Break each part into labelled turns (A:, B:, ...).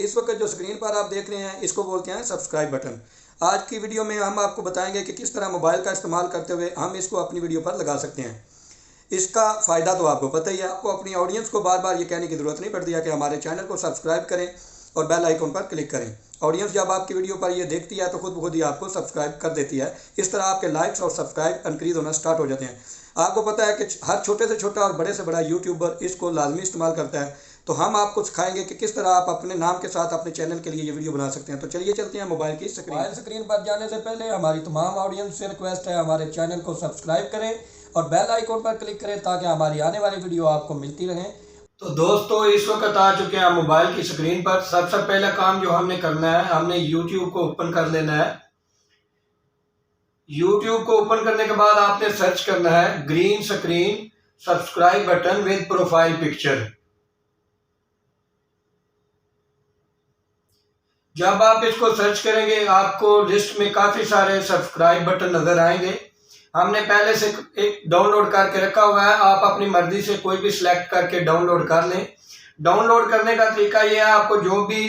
A: इस वक्त जो स्क्रीन पर आप देख रहे हैं इसको बोलते हैं सब्सक्राइब बटन। आज की वीडियो में हम आपको बताएंगे कि किस तरह मोबाइल का इस्तेमाल करते हुए हम इसको अपनी वीडियो पर लगा सकते हैं। इसका फ़ायदा तो आपको पता ही है। आपको अपनी ऑडियंस को बार बार ये कहने की ज़रूरत नहीं पड़ती है कि हमारे चैनल को सब्सक्राइब करें और बेल आइकन पर क्लिक करें। ऑडियंस जब आपकी वीडियो पर ये देखती है तो खुद ब खुद ही आपको सब्सक्राइब कर देती है। इस तरह आपके लाइक्स और सब्सक्राइब इंक्रीज होना स्टार्ट हो जाते हैं। आपको पता है कि हर छोटे से छोटा और बड़े से बड़ा यूट्यूबर इसको लाजमी इस्तेमाल करता है। तो हम आपको सिखाएंगे कि किस तरह आप अपने नाम के साथ अपने चैनल के लिए ये वीडियो बना सकते हैं। तो चलिए चलते हैं मोबाइल की स्क्रीन पर जाने से पहले हमारी तमाम ऑडियंस से रिक्वेस्ट है, हमारे चैनल को सब्सक्राइब करें और बेल आइकन पर क्लिक करें ताकि हमारी आने वाली वीडियो आपको मिलती रहे।
B: तो दोस्तों इस वक्त आ चुके हैं मोबाइल की स्क्रीन पर। सबसे पहला काम जो हमने करना है, हमने YouTube को ओपन कर लेना है। YouTube को ओपन करने के बाद आपने सर्च करना है green screen subscribe button with profile picture. जब आप इसको सर्च करेंगे आपको लिस्ट में काफी सारे सब्सक्राइब बटन नजर आएंगे। हमने पहले से एक डाउनलोड करके रखा हुआ है, आप अपनी मर्जी से कोई भी सिलेक्ट करके डाउनलोड कर लें। डाउनलोड करने का तरीका यह है, आपको जो भी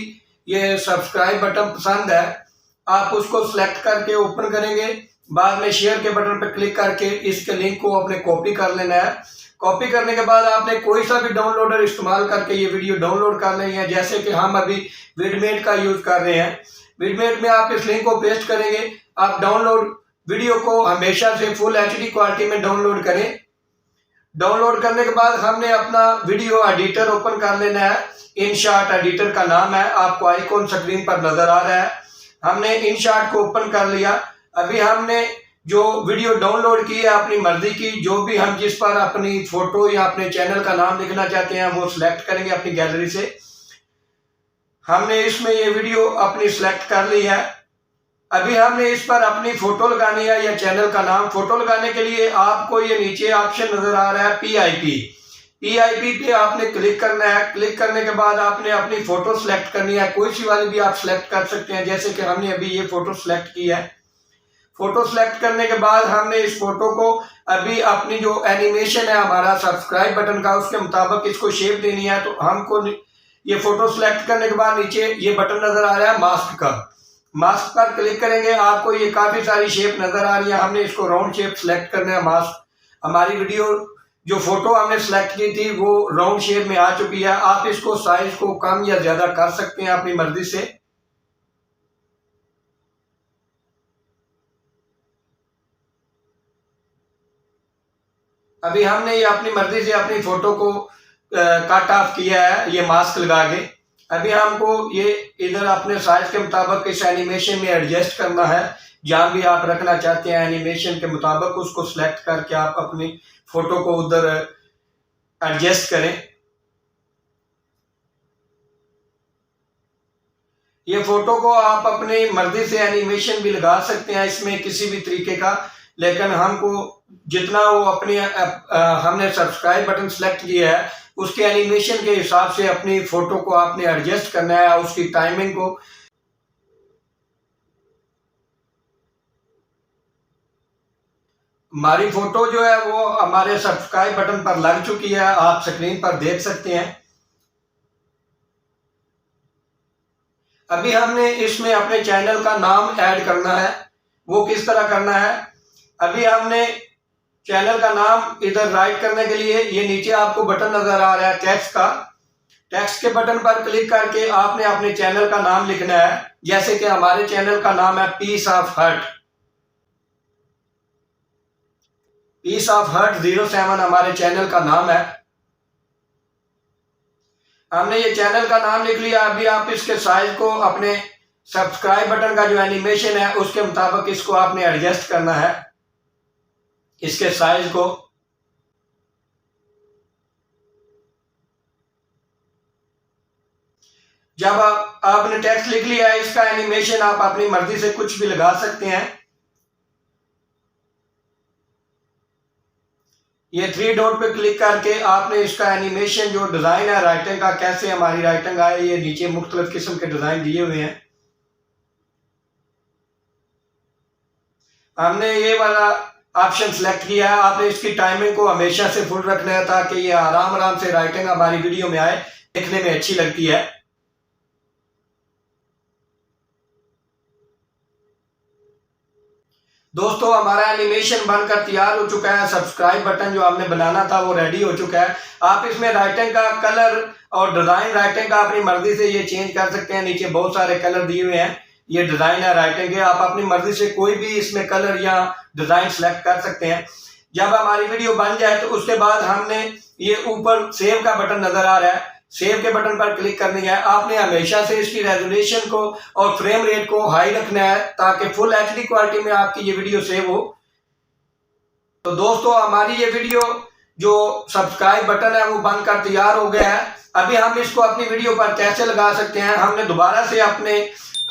B: ये सब्सक्राइब बटन पसंद है आप उसको सिलेक्ट करके ओपन करेंगे। बाद में शेयर के बटन पर क्लिक करके इसके लिंक को अपने कॉपी कर लेना है। कॉपी करने के बाद आपने कोई सा भी डाउनलोडर इस्तेमाल करके ये वीडियो डाउनलोड कर लेनी है। जैसे कि हम अभी विडमेट का यूज कर रहे हैं। विडमेट में आप इस लिंक को पेस्ट करेंगे। आप डाउनलोड वीडियो को हमेशा से फुल HD क्वालिटी में डाउनलोड करें। डाउनलोड करने के बाद हमने अपना वीडियो एडिटर ओपन कर लेना है। InShot एडिटर का नाम है, आपको आइकॉन स्क्रीन पर नजर आ रहा है। हमने InShot को ओपन कर लिया। अभी हमने जो वीडियो डाउनलोड की है अपनी मर्जी की, जो भी हम जिस पर अपनी फोटो या अपने चैनल का नाम लिखना चाहते हैं वो सिलेक्ट करेंगे अपनी गैलरी से। हमने इसमें ये वीडियो अपनी सिलेक्ट कर ली है। अभी हमने इस पर अपनी फोटो लगानी है या चैनल का नाम। फोटो लगाने के लिए आपको ये नीचे ऑप्शन नजर आ रहा है PIP पे आपने क्लिक करना है। क्लिक करने के बाद आपने अपनी फोटो सिलेक्ट करनी है। कोई सी वाली भी आप सिलेक्ट कर सकते हैं, जैसे कि हमने अभी ये फोटो सिलेक्ट की है। फोटो सिलेक्ट करने के बाद हमने इस फोटो को अभी अपनी जो एनिमेशन है हमारा सब्सक्राइब बटन का उसके मुताबिक इसको शेप देनी है। तो हमको ये फोटो सिलेक्ट करने के बाद नीचे ये बटन नजर आ रहा है मास्क का। मास्क पर क्लिक करेंगे, आपको ये काफी सारी शेप नजर आ रही है। हमने इसको राउंड शेप सिलेक्ट करना है। मास्क हमारी वीडियो जो फोटो हमने सिलेक्ट की थी वो राउंड शेप में आ चुकी है। आप इसको साइज को कम या ज्यादा कर सकते हैं अपनी मर्जी से। अभी हमने ये अपनी मर्जी से अपनी फोटो को कट ऑफ किया है ये मास्क लगा के। अभी हमको ये इधर अपने साइज के मुताबिक इस एनिमेशन में एडजस्ट करना है। जहां भी आप रखना चाहते हैं एनिमेशन के मुताबिक उसको सिलेक्ट करके आप अपनी फोटो को उधर एडजस्ट करें। ये फोटो को आप अपनी मर्जी से एनिमेशन भी लगा सकते हैं इसमें किसी भी तरीके का, लेकिन हमको जितना वो अपने हमने सब्सक्राइब बटन सिलेक्ट किया है उसके एनिमेशन के हिसाब से अपनी फोटो को आपने एडजस्ट करना है, उसकी टाइमिंग को। हमारी फोटो जो है वो हमारे सब्सक्राइब बटन पर लग चुकी है, आप स्क्रीन पर देख सकते हैं। अभी हमने इसमें अपने चैनल का नाम ऐड करना है। वो किस तरह करना है, अभी हमने चैनल का नाम इधर राइट करने के लिए ये नीचे आपको बटन नजर आ रहा है टेक्स्ट का। टेक्स्ट के बटन पर क्लिक करके आपने अपने चैनल का नाम लिखना है। जैसे कि हमारे चैनल का नाम है पीस ऑफ हर्ट 07 हमारे चैनल का नाम है। हमने ये चैनल का नाम लिख लिया। अभी आप इसके साइज को अपने सब्सक्राइब बटन का जो एनिमेशन है उसके मुताबिक इसको आपने एडजस्ट करना है, इसके साइज को। जब आपने टेक्स्ट लिख लिया है, इसका एनिमेशन आप अपनी मर्जी से कुछ भी लगा सकते हैं। ये 3 डॉट पे क्लिक करके आपने इसका एनिमेशन जो डिजाइन है राइटिंग का, कैसे हमारी राइटिंग आए, ये नीचे मुख्तलिफ किस्म के डिजाइन दिए हुए हैं। हमने ये वाला ऑप्शन सेलेक्ट किया है। आपने इसकी टाइमिंग को हमेशा से फुल रखना है ताकि ये आराम आराम से राइटिंग हमारी वीडियो में आए, देखने में अच्छी लगती है। दोस्तों हमारा एनिमेशन बनकर तैयार हो चुका है। सब्सक्राइब बटन जो हमने बनाना था वो रेडी हो चुका है। आप इसमें राइटिंग का कलर और डिजाइन राइटिंग का अपनी मर्जी से ये चेंज कर सकते हैं। नीचे बहुत सारे कलर दिए हुए हैं, ये डिजाइन है राइटिंग के। आप अपनी मर्जी से कोई भी इसमें कलर या डिजाइन सेलेक्ट कर सकते हैं। जब हमारी वीडियो बन जाए तो उसके बाद हमने ये ऊपर सेव का बटन नजर आ रहा है, सेव के बटन पर क्लिक करनी है। आपने हमेशा से इसकी रेजोल्यूशन को और फ्रेम रेट को हाई रखना है ताकि फुल एचडी क्वालिटी में आपकी ये वीडियो सेव हो। तो दोस्तों हमारी ये वीडियो जो सब्सक्राइब बटन है वो बनकर तैयार हो गया है। अभी हम इसको अपनी वीडियो पर कैसे लगा सकते हैं, हमने दोबारा से अपने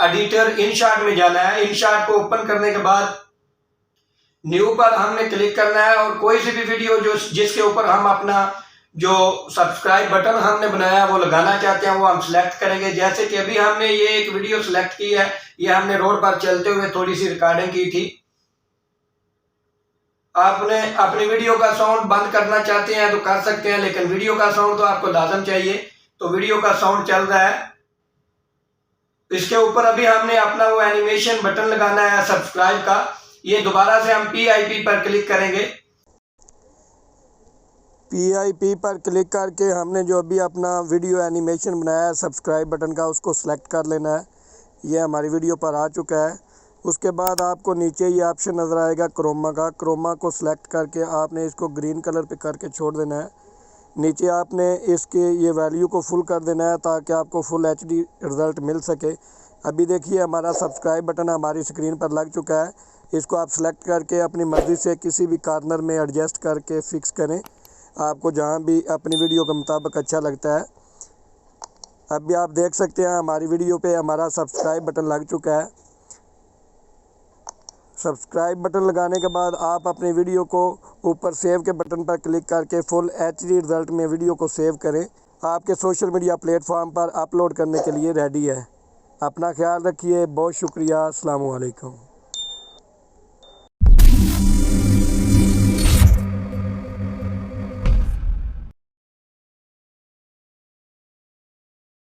B: एडिटर InShot में जाना है। InShot को ओपन करने के बाद न्यू पर हमने क्लिक करना है और कोई सी भी वीडियो जो जिसके ऊपर हम अपना जो सब्सक्राइब बटन हमने बनाया वो लगाना चाहते हैं वो हम सिलेक्ट करेंगे। जैसे कि अभी हमने ये एक वीडियो सिलेक्ट की है, ये हमने रोड पर चलते हुए थोड़ी सी रिकॉर्डिंग की थी। आपने अपनी वीडियो का साउंड बंद करना चाहते हैं तो कर सकते हैं, लेकिन वीडियो का साउंड तो आपको लाजम चाहिए। तो वीडियो का साउंड चल रहा है। इसके ऊपर अभी हमने अपना वो एनिमेशन बटन लगाना है सब्सक्राइब का। ये दोबारा से हम PIP पर क्लिक करेंगे।
A: PIP पर क्लिक करके हमने जो अभी अपना वीडियो एनिमेशन बनाया है सब्सक्राइब बटन का उसको सेलेक्ट कर लेना है। ये हमारी वीडियो पर आ चुका है। उसके बाद आपको नीचे ये ऑप्शन नज़र आएगा क्रोमा का। क्रोमा को सिलेक्ट करके आपने इसको ग्रीन कलर पे करके छोड़ देना है। नीचे आपने इसके ये वैल्यू को फुल कर देना है ताकि आपको फुल HD रिज़ल्ट मिल सके। अभी देखिए हमारा सब्सक्राइब बटन हमारी स्क्रीन पर लग चुका है। इसको आप सेलेक्ट करके अपनी मर्ज़ी से किसी भी कॉर्नर में एडजस्ट करके फिक्स करें, आपको जहां भी अपनी वीडियो के मुताबिक अच्छा लगता है। अभी आप देख सकते हैं हमारी वीडियो पे हमारा सब्सक्राइब बटन लग चुका है। सब्सक्राइब बटन लगाने के बाद आप अपनी वीडियो को ऊपर सेव के बटन पर क्लिक करके फुल HD रिज़ल्ट में वीडियो को सेव करें। आपके सोशल मीडिया प्लेटफॉर्म पर अपलोड करने के लिए रेडी है। अपना ख्याल रखिए। बहुत शुक्रिया। अस्सलाम वालेकुम।